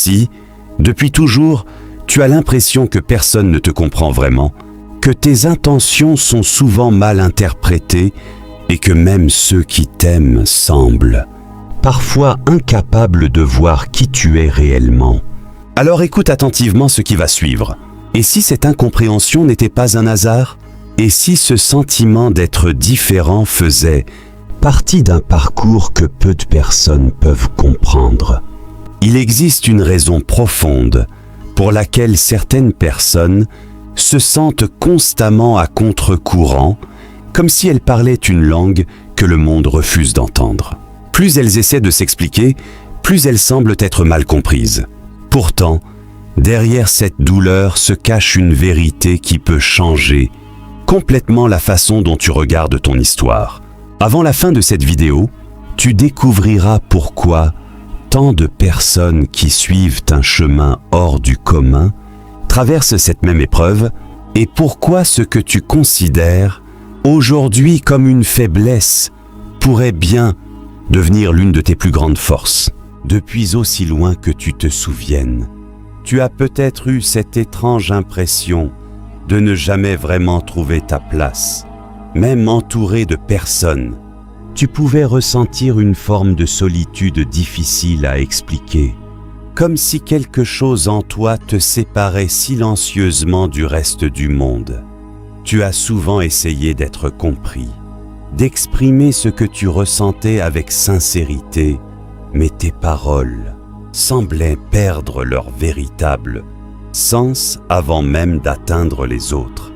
Ainsi, depuis toujours, tu as l'impression que personne ne te comprend vraiment, que tes intentions sont souvent mal interprétées et que même ceux qui t'aiment semblent parfois incapables de voir qui tu es réellement. Alors écoute attentivement ce qui va suivre. Et si cette incompréhension n'était pas un hasard? Et si ce sentiment d'être différent faisait partie d'un parcours que peu de personnes peuvent comprendre? Il existe une raison profonde pour laquelle certaines personnes se sentent constamment à contre-courant, comme si elles parlaient une langue que le monde refuse d'entendre. Plus elles essaient de s'expliquer, plus elles semblent être mal comprises. Pourtant, derrière cette douleur se cache une vérité qui peut changer complètement la façon dont tu regardes ton histoire. Avant la fin de cette vidéo, tu découvriras pourquoi tant de personnes qui suivent un chemin hors du commun traversent cette même épreuve et pourquoi ce que tu considères aujourd'hui comme une faiblesse pourrait bien devenir l'une de tes plus grandes forces. Depuis aussi loin que tu te souviennes, tu as peut-être eu cette étrange impression de ne jamais vraiment trouver ta place. Même entouré de personnes, tu pouvais ressentir une forme de solitude difficile à expliquer, comme si quelque chose en toi te séparait silencieusement du reste du monde. Tu as souvent essayé d'être compris, d'exprimer ce que tu ressentais avec sincérité, mais tes paroles semblaient perdre leur véritable sens avant même d'atteindre les autres.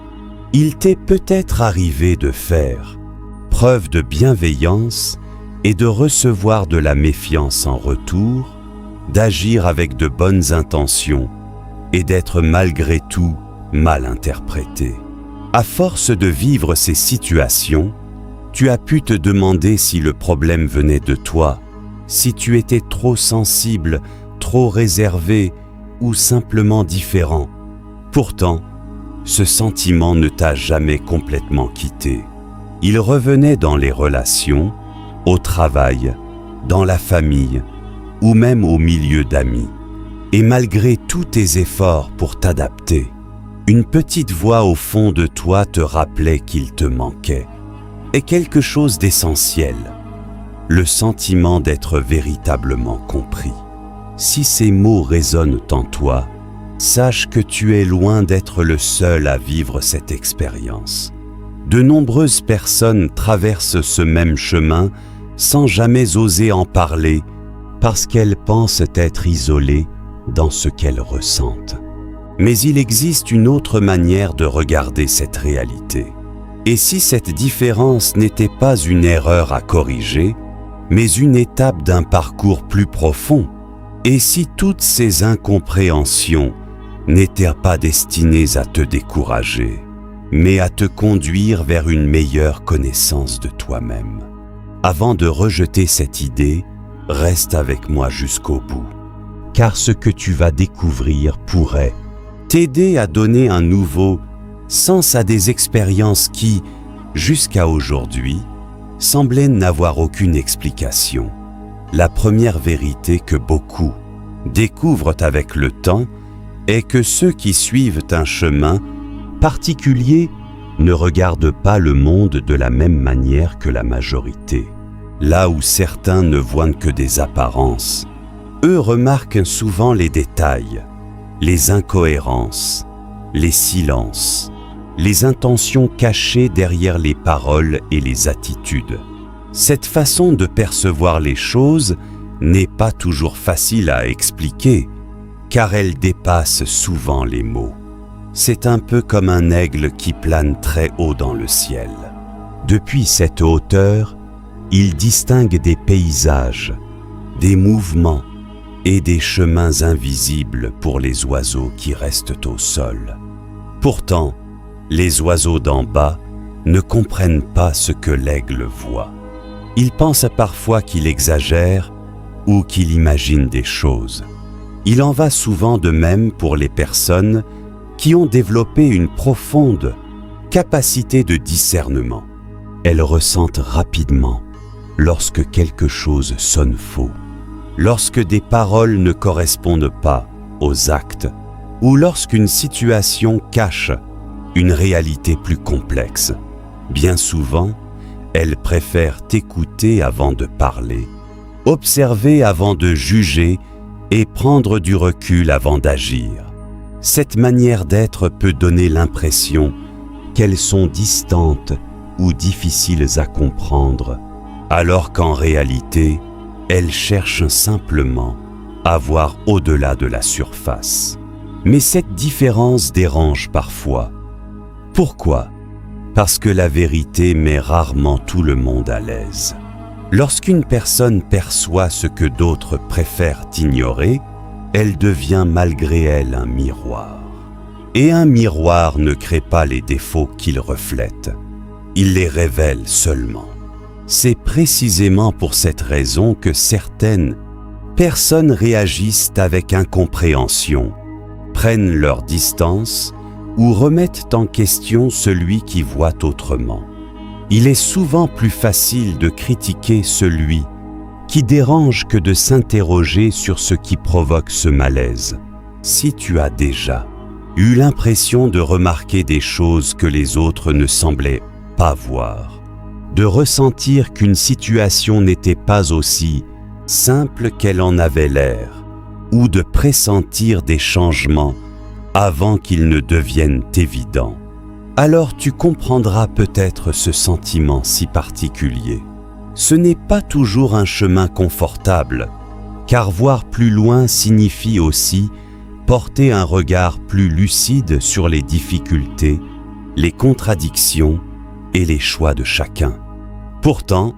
Il t'est peut-être arrivé de faire preuve de bienveillance et de recevoir de la méfiance en retour, d'agir avec de bonnes intentions et d'être malgré tout mal interprété. À force de vivre ces situations, tu as pu te demander si le problème venait de toi, si tu étais trop sensible, trop réservé ou simplement différent. Pourtant, ce sentiment ne t'a jamais complètement quitté. Il revenait dans les relations, au travail, dans la famille ou même au milieu d'amis. Et malgré tous tes efforts pour t'adapter, une petite voix au fond de toi te rappelait qu'il te manquait. Et quelque chose d'essentiel, le sentiment d'être véritablement compris. Si ces mots résonnent en toi, sache que tu es loin d'être le seul à vivre cette expérience. De nombreuses personnes traversent ce même chemin sans jamais oser en parler parce qu'elles pensent être isolées dans ce qu'elles ressentent. Mais il existe une autre manière de regarder cette réalité. Et si cette différence n'était pas une erreur à corriger, mais une étape d'un parcours plus profond? Et si toutes ces incompréhensions n'étaient pas destinées à te décourager, mais à te conduire vers une meilleure connaissance de toi-même? Avant de rejeter cette idée, reste avec moi jusqu'au bout, car ce que tu vas découvrir pourrait t'aider à donner un nouveau sens à des expériences qui, jusqu'à aujourd'hui, semblaient n'avoir aucune explication. La première vérité que beaucoup découvrent avec le temps est que ceux qui suivent un chemin particulier ne regardent pas le monde de la même manière que la majorité. Là où certains ne voient que des apparences, eux remarquent souvent les détails, les incohérences, les silences, les intentions cachées derrière les paroles et les attitudes. Cette façon de percevoir les choses n'est pas toujours facile à expliquer, car elle dépasse souvent les mots. C'est un peu comme un aigle qui plane très haut dans le ciel. Depuis cette hauteur, il distingue des paysages, des mouvements et des chemins invisibles pour les oiseaux qui restent au sol. Pourtant, les oiseaux d'en bas ne comprennent pas ce que l'aigle voit. Ils pensent parfois qu'il exagère ou qu'il imagine des choses. Il en va souvent de même pour les personnes qui ont développé une profonde capacité de discernement. Elles ressentent rapidement lorsque quelque chose sonne faux, lorsque des paroles ne correspondent pas aux actes ou lorsqu'une situation cache une réalité plus complexe. Bien souvent, elle préfère t'écouter avant de parler, observer avant de juger et prendre du recul avant d'agir. Cette manière d'être peut donner l'impression qu'elles sont distantes ou difficiles à comprendre, alors qu'en réalité, elles cherchent simplement à voir au-delà de la surface. Mais cette différence dérange parfois. Pourquoi ? Parce que la vérité met rarement tout le monde à l'aise. Lorsqu'une personne perçoit ce que d'autres préfèrent ignorer, elle devient malgré elle un miroir. Et un miroir ne crée pas les défauts qu'il reflète, il les révèle seulement. C'est précisément pour cette raison que certaines personnes réagissent avec incompréhension, prennent leur distance ou remettent en question celui qui voit autrement. Il est souvent plus facile de critiquer celui qui dérange que de s'interroger sur ce qui provoque ce malaise. Si tu as déjà eu l'impression de remarquer des choses que les autres ne semblaient pas voir, de ressentir qu'une situation n'était pas aussi simple qu'elle en avait l'air, ou de pressentir des changements avant qu'ils ne deviennent évidents, alors tu comprendras peut-être ce sentiment si particulier. Ce n'est pas toujours un chemin confortable, car voir plus loin signifie aussi porter un regard plus lucide sur les difficultés, les contradictions et les choix de chacun. Pourtant,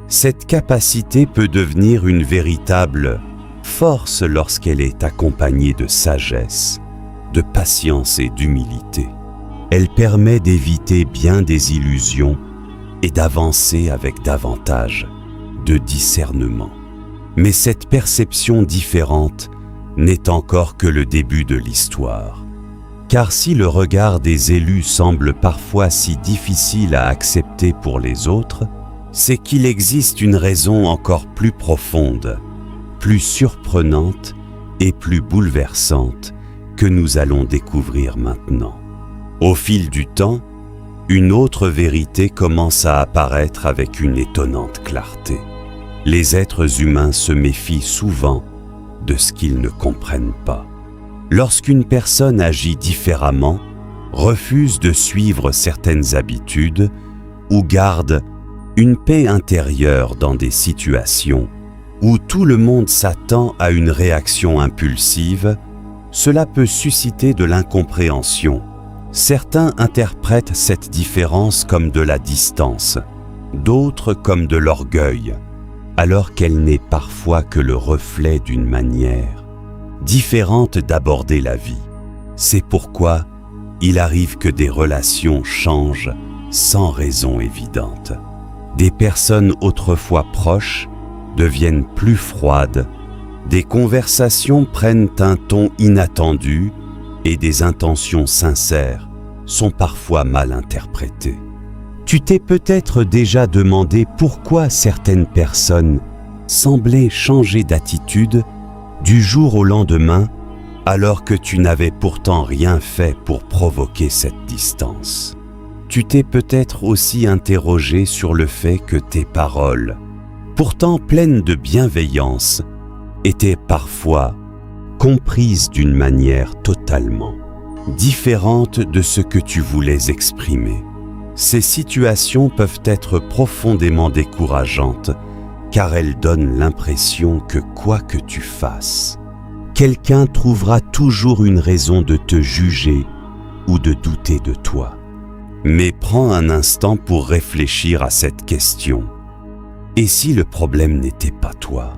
cette capacité peut devenir une véritable force lorsqu'elle est accompagnée de sagesse, de patience et d'humilité. Elle permet d'éviter bien des illusions et d'avancer avec davantage de discernement. Mais cette perception différente n'est encore que le début de l'histoire. Car si le regard des élus semble parfois si difficile à accepter pour les autres, c'est qu'il existe une raison encore plus profonde, plus surprenante et plus bouleversante que nous allons découvrir maintenant. Au fil du temps, une autre vérité commence à apparaître avec une étonnante clarté. Les êtres humains se méfient souvent de ce qu'ils ne comprennent pas. Lorsqu'une personne agit différemment, refuse de suivre certaines habitudes ou garde une paix intérieure dans des situations où tout le monde s'attend à une réaction impulsive, cela peut susciter de l'incompréhension. Certains interprètent cette différence comme de la distance, d'autres comme de l'orgueil, alors qu'elle n'est parfois que le reflet d'une manière différente d'aborder la vie. C'est pourquoi il arrive que des relations changent sans raison évidente. Des personnes autrefois proches deviennent plus froides, des conversations prennent un ton inattendu et des intentions sincères sont parfois mal interprétées. Tu t'es peut-être déjà demandé pourquoi certaines personnes semblaient changer d'attitude du jour au lendemain alors que tu n'avais pourtant rien fait pour provoquer cette distance. Tu t'es peut-être aussi interrogé sur le fait que tes paroles, pourtant pleines de bienveillance, étaient parfois comprises d'une manière totalement différente de ce que tu voulais exprimer. Ces situations peuvent être profondément décourageantes car elles donnent l'impression que quoi que tu fasses, quelqu'un trouvera toujours une raison de te juger ou de douter de toi. Mais prends un instant pour réfléchir à cette question. Et si le problème n'était pas toi ?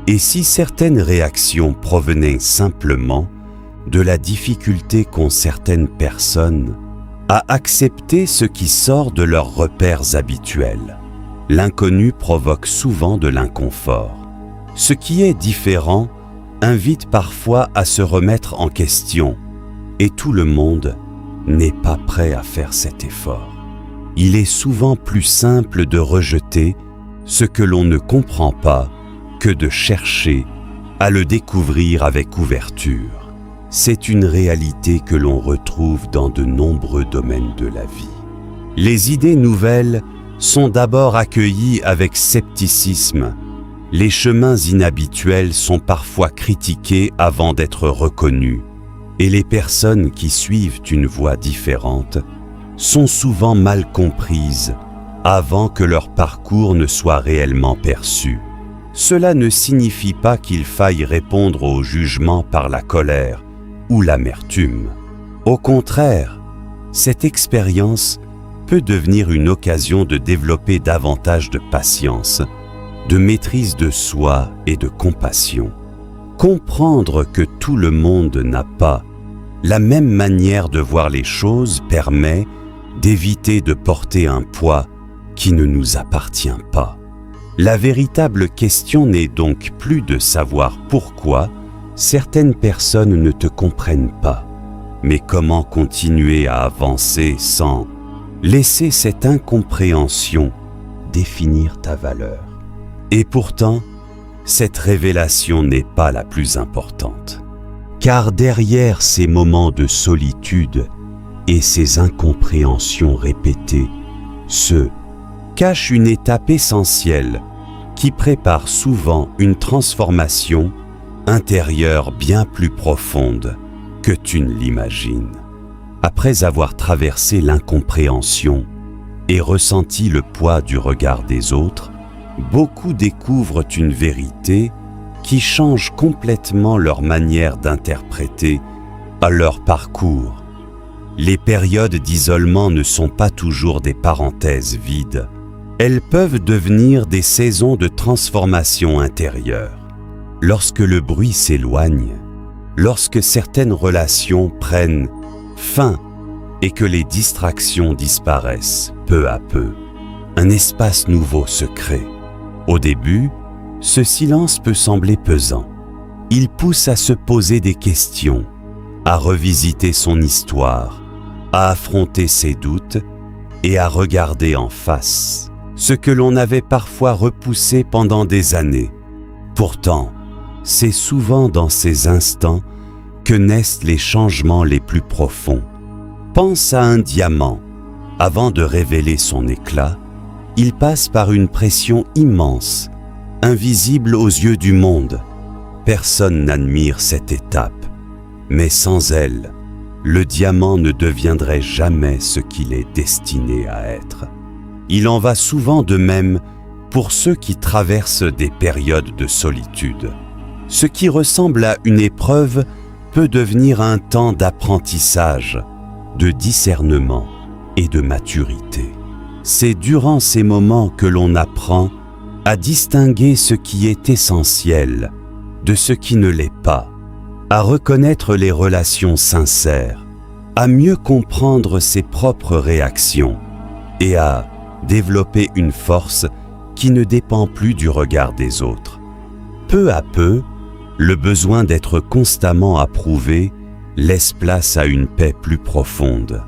Et si certaines réactions provenaient simplement de la difficulté qu'ont certaines personnes à accepter ce qui sort de leurs repères habituels? L'inconnu provoque souvent de l'inconfort. Ce qui est différent invite parfois à se remettre en question, et tout le monde n'est pas prêt à faire cet effort. Il est souvent plus simple de rejeter ce que l'on ne comprend pas que de chercher à le découvrir avec ouverture. C'est une réalité que l'on retrouve dans de nombreux domaines de la vie. Les idées nouvelles sont d'abord accueillies avec scepticisme. Les chemins inhabituels sont parfois critiqués avant d'être reconnus, et les personnes qui suivent une voie différente sont souvent mal comprises avant que leur parcours ne soit réellement perçu. Cela ne signifie pas qu'il faille répondre au jugement par la colère ou l'amertume. Au contraire, cette expérience peut devenir une occasion de développer davantage de patience, de maîtrise de soi et de compassion. Comprendre que tout le monde n'a pas la même manière de voir les choses permet d'éviter de porter un poids qui ne nous appartient pas. La véritable question n'est donc plus de savoir pourquoi certaines personnes ne te comprennent pas, mais comment continuer à avancer sans laisser cette incompréhension définir ta valeur. Et pourtant, cette révélation n'est pas la plus importante. Car derrière ces moments de solitude et ces incompréhensions répétées, se cache une étape essentielle qui prépare souvent une transformation intérieure bien plus profonde que tu ne l'imagines. Après avoir traversé l'incompréhension et ressenti le poids du regard des autres, beaucoup découvrent une vérité qui change complètement leur manière d'interpréter leur parcours. Les périodes d'isolement ne sont pas toujours des parenthèses vides. Elles peuvent devenir des saisons de transformation intérieure. Lorsque le bruit s'éloigne, lorsque certaines relations prennent fin et que les distractions disparaissent peu à peu, un espace nouveau se crée. Au début, ce silence peut sembler pesant. Il pousse à se poser des questions, à revisiter son histoire, à affronter ses doutes et à regarder en face ce que l'on avait parfois repoussé pendant des années. Pourtant, c'est souvent dans ces instants que naissent les changements les plus profonds. Pense à un diamant. Avant de révéler son éclat, il passe par une pression immense, invisible aux yeux du monde. Personne n'admire cette étape, mais sans elle, le diamant ne deviendrait jamais ce qu'il est destiné à être. Il en va souvent de même pour ceux qui traversent des périodes de solitude. Ce qui ressemble à une épreuve peut devenir un temps d'apprentissage, de discernement et de maturité. C'est durant ces moments que l'on apprend à distinguer ce qui est essentiel de ce qui ne l'est pas, à reconnaître les relations sincères, à mieux comprendre ses propres réactions et à développer une force qui ne dépend plus du regard des autres. Peu à peu, le besoin d'être constamment approuvé laisse place à une paix plus profonde.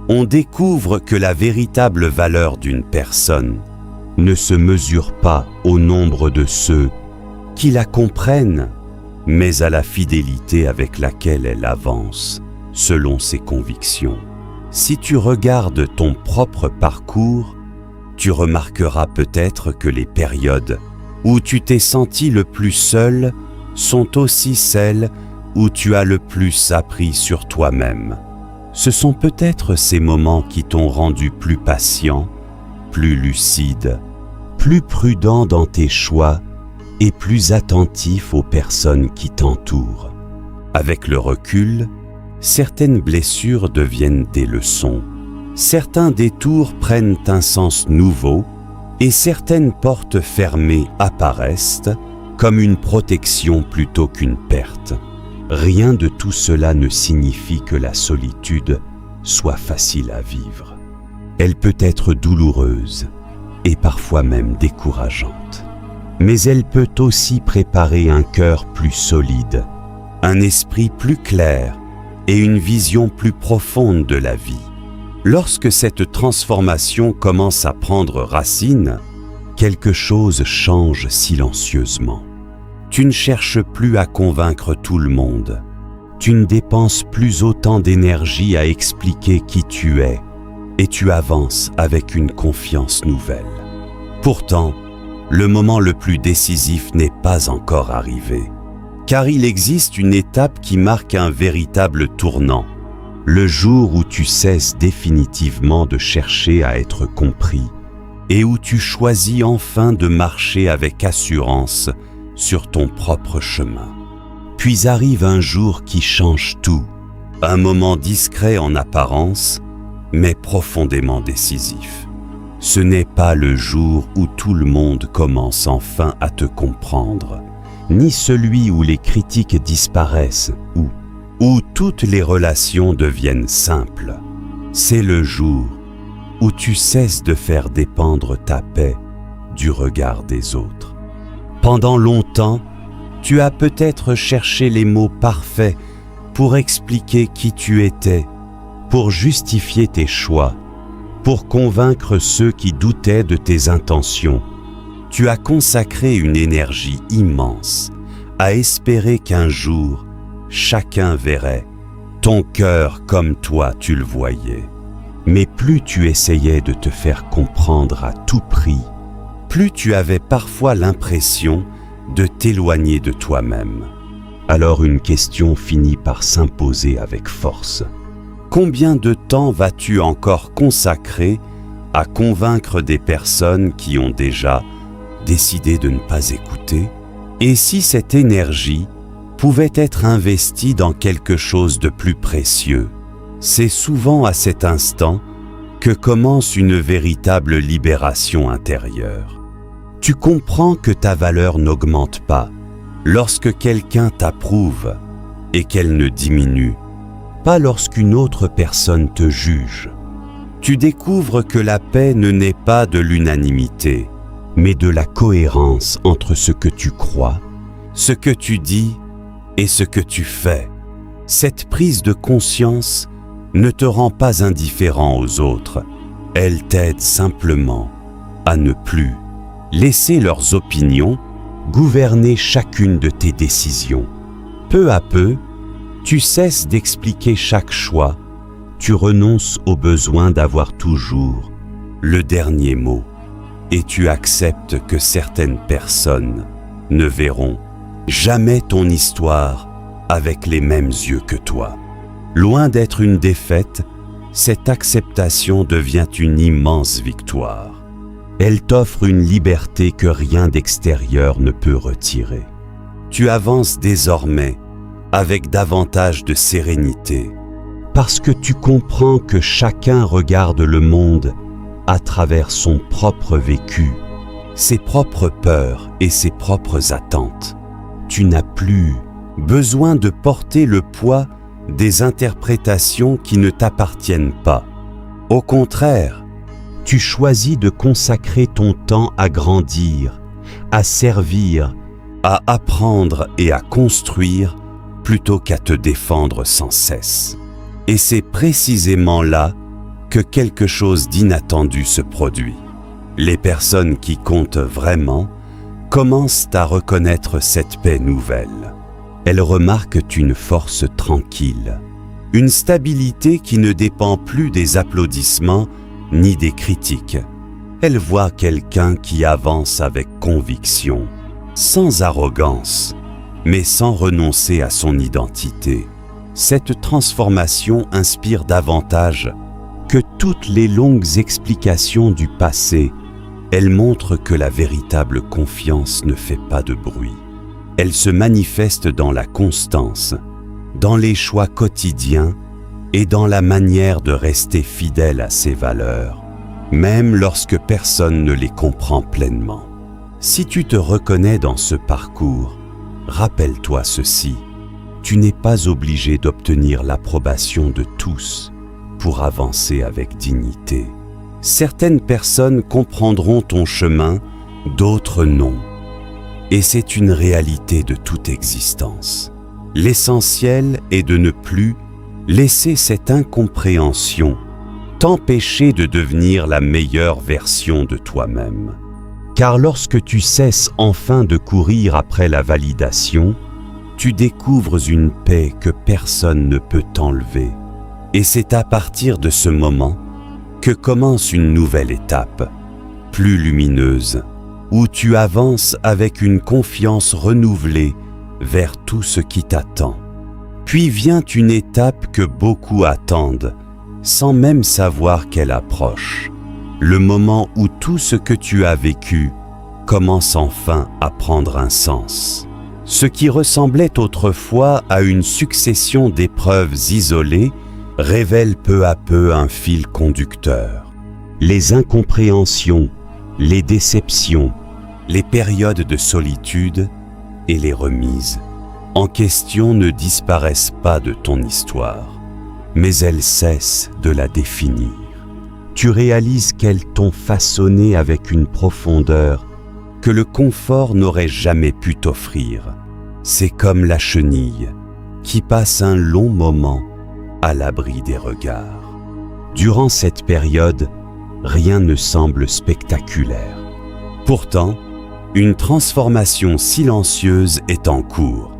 On découvre que la véritable valeur d'une personne ne se mesure pas au nombre de ceux qui la comprennent, mais à la fidélité avec laquelle elle avance, selon ses convictions. Si tu regardes ton propre parcours, tu remarqueras peut-être que les périodes où tu t'es senti le plus seul sont aussi celles où tu as le plus appris sur toi-même. Ce sont peut-être ces moments qui t'ont rendu plus patient, plus lucide, plus prudent dans tes choix et plus attentif aux personnes qui t'entourent. Avec le recul, certaines blessures deviennent des leçons, certains détours prennent un sens nouveau et certaines portes fermées apparaissent comme une protection plutôt qu'une perte. Rien de tout cela ne signifie que la solitude soit facile à vivre. Elle peut être douloureuse et parfois même décourageante. Mais elle peut aussi préparer un cœur plus solide, un esprit plus clair et une vision plus profonde de la vie. Lorsque cette transformation commence à prendre racine, quelque chose change silencieusement. Tu ne cherches plus à convaincre tout le monde. Tu ne dépenses plus autant d'énergie à expliquer qui tu es et tu avances avec une confiance nouvelle. Pourtant, le moment le plus décisif n'est pas encore arrivé, car il existe une étape qui marque un véritable tournant, le jour où tu cesses définitivement de chercher à être compris et où tu choisis enfin de marcher avec assurance sur ton propre chemin. Puis arrive un jour qui change tout, un moment discret en apparence, mais profondément décisif. Ce n'est pas le jour où tout le monde commence enfin à te comprendre, ni celui où les critiques disparaissent ou où toutes les relations deviennent simples. C'est le jour où tu cesses de faire dépendre ta paix du regard des autres. Pendant longtemps, tu as peut-être cherché les mots parfaits pour expliquer qui tu étais, pour justifier tes choix, pour convaincre ceux qui doutaient de tes intentions. Tu as consacré une énergie immense à espérer qu'un jour, chacun verrait ton cœur comme toi tu le voyais. Mais plus tu essayais de te faire comprendre à tout prix, plus tu avais parfois l'impression de t'éloigner de toi-même. Alors une question finit par s'imposer avec force. Combien de temps vas-tu encore consacrer à convaincre des personnes qui ont déjà décidé de ne pas écouter? Et si cette énergie pouvait être investie dans quelque chose de plus précieux? C'est souvent à cet instant que commence une véritable libération intérieure. Tu comprends que ta valeur n'augmente pas lorsque quelqu'un t'approuve et qu'elle ne diminue pas lorsqu'une autre personne te juge. Tu découvres que la paix ne naît pas de l'unanimité, mais de la cohérence entre ce que tu crois, ce que tu dis et ce que tu fais. Cette prise de conscience ne te rend pas indifférent aux autres, elle t'aide simplement à ne plus laisser leurs opinions gouverner chacune de tes décisions. Peu à peu, tu cesses d'expliquer chaque choix, tu renonces au besoin d'avoir toujours le dernier mot et tu acceptes que certaines personnes ne verront jamais ton histoire avec les mêmes yeux que toi. Loin d'être une défaite, cette acceptation devient une immense victoire. Elle t'offre une liberté que rien d'extérieur ne peut retirer. Tu avances désormais avec davantage de sérénité, parce que tu comprends que chacun regarde le monde à travers son propre vécu, ses propres peurs et ses propres attentes. Tu n'as plus besoin de porter le poids des interprétations qui ne t'appartiennent pas. Au contraire, tu choisis de consacrer ton temps à grandir, à servir, à apprendre et à construire plutôt qu'à te défendre sans cesse. Et c'est précisément là que quelque chose d'inattendu se produit. Les personnes qui comptent vraiment commencent à reconnaître cette paix nouvelle. Elles remarquent une force tranquille, une stabilité qui ne dépend plus des applaudissements ni des critiques. Elles voient quelqu'un qui avance avec conviction, sans arrogance, mais sans renoncer à son identité. Cette transformation inspire davantage que toutes les longues explications du passé. Elle montre que la véritable confiance ne fait pas de bruit. Elle se manifeste dans la constance, dans les choix quotidiens et dans la manière de rester fidèle à ses valeurs, même lorsque personne ne les comprend pleinement. Si tu te reconnais dans ce parcours, rappelle-toi ceci: tu n'es pas obligé d'obtenir l'approbation de tous pour avancer avec dignité. Certaines personnes comprendront ton chemin, d'autres non. Et c'est une réalité de toute existence. L'essentiel est de ne plus laisser cette incompréhension t'empêcher de devenir la meilleure version de toi-même. Car lorsque tu cesses enfin de courir après la validation, tu découvres une paix que personne ne peut t'enlever. Et c'est à partir de ce moment que commence une nouvelle étape, plus lumineuse, où tu avances avec une confiance renouvelée vers tout ce qui t'attend. Puis vient une étape que beaucoup attendent, sans même savoir qu'elle approche. Le moment où tout ce que tu as vécu commence enfin à prendre un sens. Ce qui ressemblait autrefois à une succession d'épreuves isolées révèle peu à peu un fil conducteur. Les incompréhensions, les déceptions, les périodes de solitude et les remises en question ne disparaissent pas de ton histoire, mais elles cessent de la définir. Tu réalises qu'elles t'ont façonné avec une profondeur que le confort n'aurait jamais pu t'offrir. C'est comme la chenille qui passe un long moment à l'abri des regards. Durant cette période, rien ne semble spectaculaire. Pourtant, une transformation silencieuse est en cours.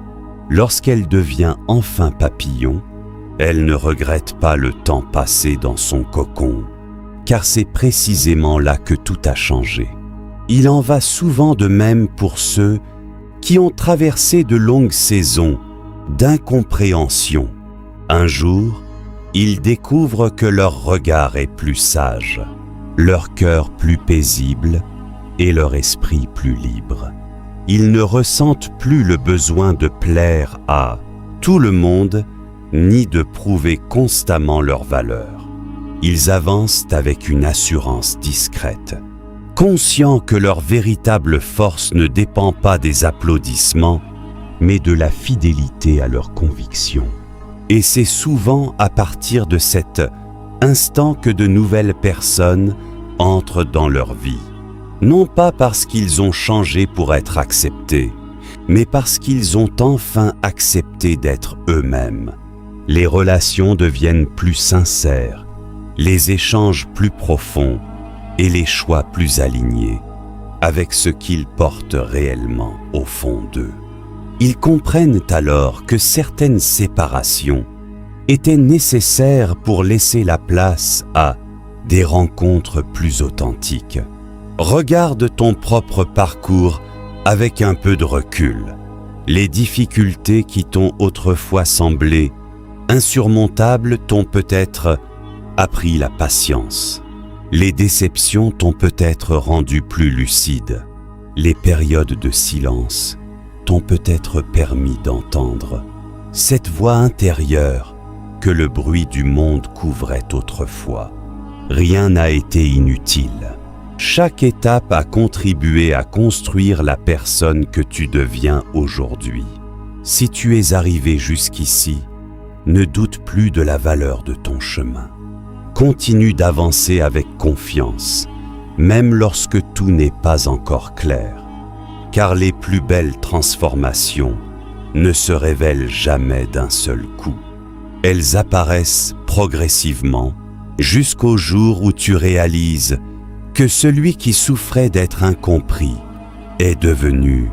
Lorsqu'elle devient enfin papillon, elle ne regrette pas le temps passé dans son cocon, car c'est précisément là que tout a changé. Il en va souvent de même pour ceux qui ont traversé de longues saisons d'incompréhension. Un jour, ils découvrent que leur regard est plus sage, leur cœur plus paisible et leur esprit plus libre. Ils ne ressentent plus le besoin de plaire à tout le monde, ni de prouver constamment leur valeur. Ils avancent avec une assurance discrète, conscients que leur véritable force ne dépend pas des applaudissements, mais de la fidélité à leurs convictions. Et c'est souvent à partir de cet instant que de nouvelles personnes entrent dans leur vie. Non pas parce qu'ils ont changé pour être acceptés, mais parce qu'ils ont enfin accepté d'être eux-mêmes. Les relations deviennent plus sincères, les échanges plus profonds et les choix plus alignés avec ce qu'ils portent réellement au fond d'eux. Ils comprennent alors que certaines séparations étaient nécessaires pour laisser la place à des rencontres plus authentiques. Regarde ton propre parcours avec un peu de recul. Les difficultés qui t'ont autrefois semblé insurmontables t'ont peut-être appris la patience. Les déceptions t'ont peut-être rendu plus lucide. Les périodes de silence t'ont peut-être permis d'entendre cette voix intérieure que le bruit du monde couvrait autrefois. Rien n'a été inutile. Chaque étape a contribué à construire la personne que tu deviens aujourd'hui. Si tu es arrivé jusqu'ici, ne doute plus de la valeur de ton chemin. Continue d'avancer avec confiance, même lorsque tout n'est pas encore clair, car les plus belles transformations ne se révèlent jamais d'un seul coup. Elles apparaissent progressivement jusqu'au jour où tu réalises que celui qui souffrait d'être incompris est devenu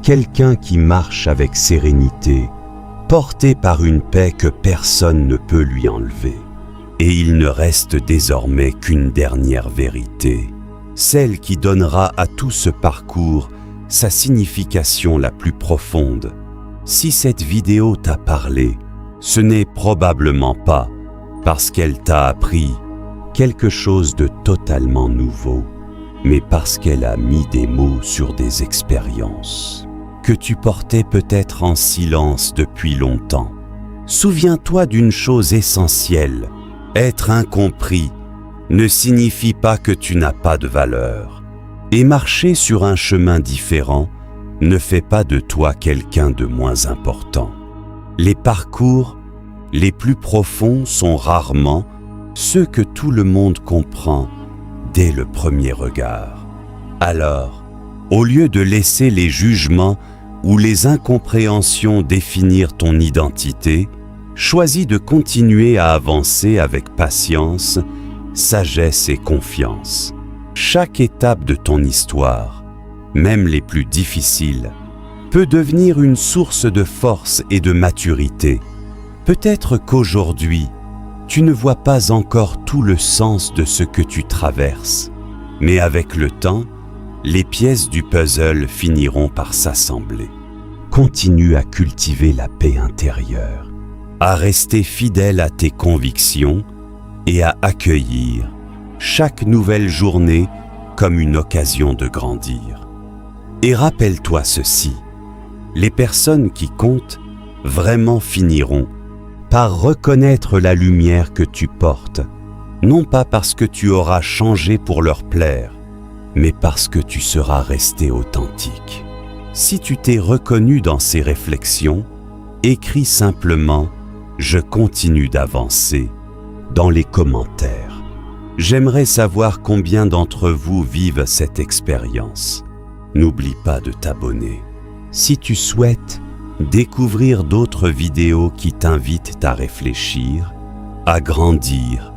quelqu'un qui marche avec sérénité, porté par une paix que personne ne peut lui enlever. Et il ne reste désormais qu'une dernière vérité, celle qui donnera à tout ce parcours sa signification la plus profonde. Si cette vidéo t'a parlé, ce n'est probablement pas parce qu'elle t'a appris quelque chose de totalement nouveau, mais parce qu'elle a mis des mots sur des expériences que tu portais peut-être en silence depuis longtemps. Souviens-toi d'une chose essentielle: être incompris ne signifie pas que tu n'as pas de valeur, et marcher sur un chemin différent ne fait pas de toi quelqu'un de moins important. Les parcours les plus profonds sont rarement ceux que tout le monde comprend dès le premier regard. Alors, au lieu de laisser les jugements ou les incompréhensions définir ton identité, choisis de continuer à avancer avec patience, sagesse et confiance. Chaque étape de ton histoire même les plus difficiles, peut devenir une source de force et de maturité. Peut-être qu'aujourd'hui, tu ne vois pas encore tout le sens de ce que tu traverses, mais avec le temps, les pièces du puzzle finiront par s'assembler. Continue à cultiver la paix intérieure, à rester fidèle à tes convictions et à accueillir chaque nouvelle journée comme une occasion de grandir. Et rappelle-toi ceci, les personnes qui comptent vraiment finiront par reconnaître la lumière que tu portes, non pas parce que tu auras changé pour leur plaire, mais parce que tu seras resté authentique. Si tu t'es reconnu dans ces réflexions, écris simplement « Je continue d'avancer » dans les commentaires. J'aimerais savoir combien d'entre vous vivent cette expérience. N'oublie pas de t'abonner. Si tu souhaites découvrir d'autres vidéos qui t'invitent à réfléchir, à grandir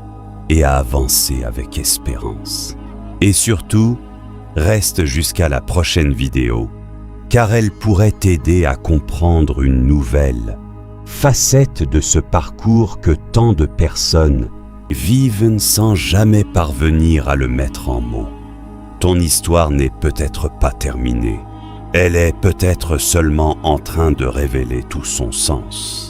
et à avancer avec espérance. Et surtout, reste jusqu'à la prochaine vidéo, car elle pourrait t'aider à comprendre une nouvelle facette de ce parcours que tant de personnes vivent sans jamais parvenir à le mettre en mots. Ton histoire n'est peut-être pas terminée. Elle est peut-être seulement en train de révéler tout son sens.